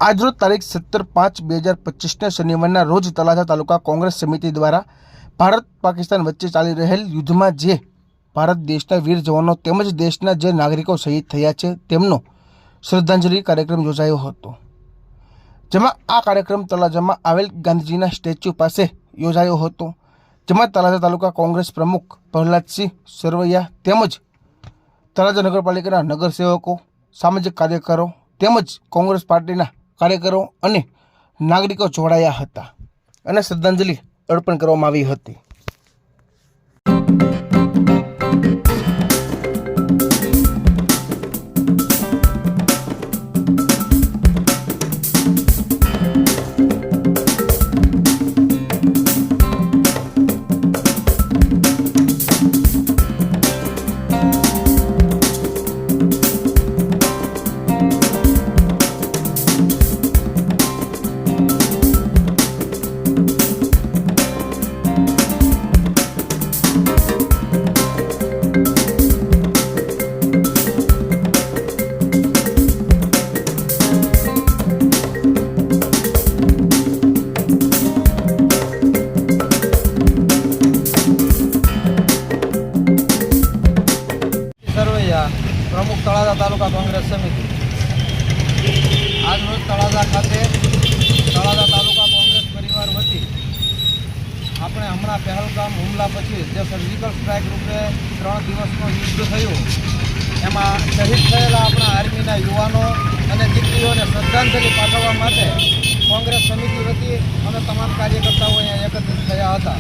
આજરોજ તારીખ 17/5/2025 શનિવારના રોજ તળાજા તાલુકા કોંગ્રેસ સમિતિ દ્વારા ભારત પાકિસ્તાન વચ્ચે ચાલી રહેલ યુદ્ધમાં જે ભારત દેશના વીર જવાનો તેમજ દેશના જે નાગરિકો શહીદ થયા છે તેમનો શ્રદ્ધાંજલિ કાર્યક્રમ યોજાયો હતો, જેમાં આ કાર્યક્રમ તળાજામાં આવેલ ગાંધીજીના સ્ટેચ્યુ પાસે યોજાયો હતો, જેમાં તળાજા તાલુકા કોંગ્રેસ પ્રમુખ પ્રહલાદસિંહ સરવૈયા તેમજ તળાજા નગરપાલિકાના નગરસેવકો, સામાજિક કાર્યકરો તેમજ કોંગ્રેસ પાર્ટીના કાર્યકરો અને નાગરિકો જોડાયા હતા અને શ્રદ્ધાંજલિ અર્પણ કરવામાં આવી હતી। प्रमुख तळाजा तालुका कांग्रेस समिति आज रोज तळाजा खाते तळाजा तालुका कांग्रेस परिवार वती આપણે હમણાં પહેલગામ હુમલા પછી જે સર્જિકલ સ્ટ્રાઇક રૂપે 3 દિવસનું યુદ્ધ થયું એમાં શહીદ થયેલા આપણા આર્મીના યુવાનો અને દીકરીઓને શ્રદ્ધાંજલિ પાઠવવા માટે કોંગ્રેસ સમિતિ વતી અમે તમામ કાર્યકર્તાઓ અહીંયા એકત્રિત થયા હતા।